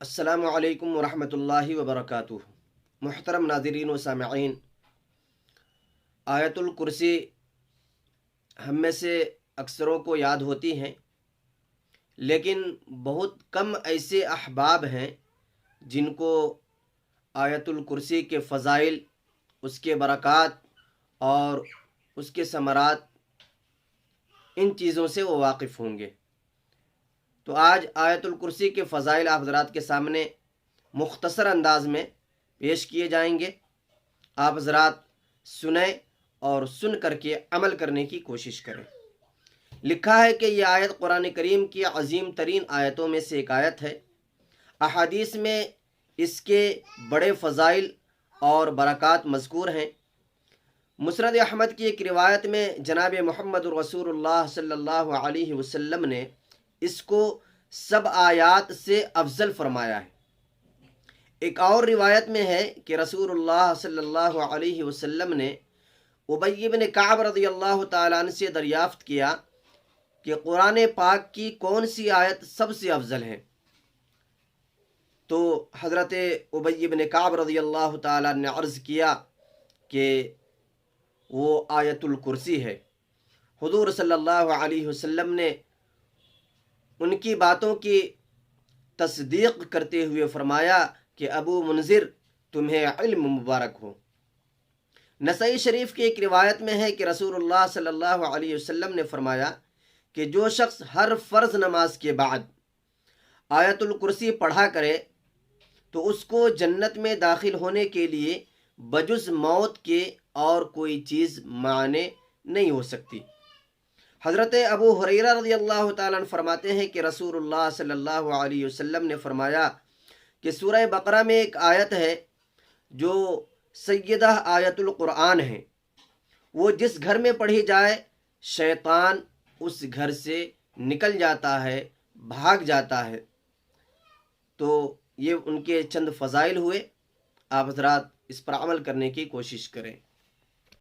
السلام علیکم ورحمۃ اللہ وبرکاتہ۔ محترم ناظرین و سامعین، آیت الکرسی ہم میں سے اکثروں کو یاد ہوتی ہیں، لیکن بہت کم ایسے احباب ہیں جن کو آیت الکرسی کے فضائل، اس کے برکات اور اس کے ثمرات، ان چیزوں سے وہ واقف ہوں گے۔ تو آج آیت الکرسی کے فضائل آپ حضرات کے سامنے مختصر انداز میں پیش کیے جائیں گے۔ آپ حضرات سنیں اور سن کر کے عمل کرنے کی کوشش کریں۔ لکھا ہے کہ یہ آیت قرآن کریم کی عظیم ترین آیتوں میں سے ایک آیت ہے۔ احادیث میں اس کے بڑے فضائل اور برکات مذکور ہیں۔ مسند احمد کی ایک روایت میں جناب محمد رسول اللہ صلی اللہ علیہ وسلم نے اس کو سب آیات سے افضل فرمایا ہے۔ ایک اور روایت میں ہے کہ رسول اللہ صلی اللہ علیہ وسلم نے ابی بن کعب رضی اللہ تعالیٰ عنہ سے دریافت کیا کہ قرآن پاک کی کون سی آیت سب سے افضل ہے؟ تو حضرت ابی بن کعب رضی اللہ تعالیٰ عنہ نے عرض کیا کہ وہ آیت الکرسی ہے۔ حضور صلی اللہ علیہ وسلم نے ان کی باتوں کی تصدیق کرتے ہوئے فرمایا کہ ابو منذر، تمہیں علم مبارک ہو۔ نسائی شریف کی ایک روایت میں ہے کہ رسول اللہ صلی اللہ علیہ وسلم نے فرمایا کہ جو شخص ہر فرض نماز کے بعد آیت الکرسی پڑھا کرے تو اس کو جنت میں داخل ہونے کے لیے بجز موت کے اور کوئی چیز مانع نہیں ہو سکتی۔ حضرت ابو ہریرہ رضی اللہ تعالیٰ عنہ فرماتے ہیں کہ رسول اللہ صلی اللہ علیہ وسلم نے فرمایا کہ سورہ بقرہ میں ایک آیت ہے جو سیدہ آیت القرآن ہے، وہ جس گھر میں پڑھی جائے شیطان اس گھر سے نکل جاتا ہے، بھاگ جاتا ہے۔ تو یہ ان کے چند فضائل ہوئے، آپ حضرات اس پر عمل کرنے کی کوشش کریں۔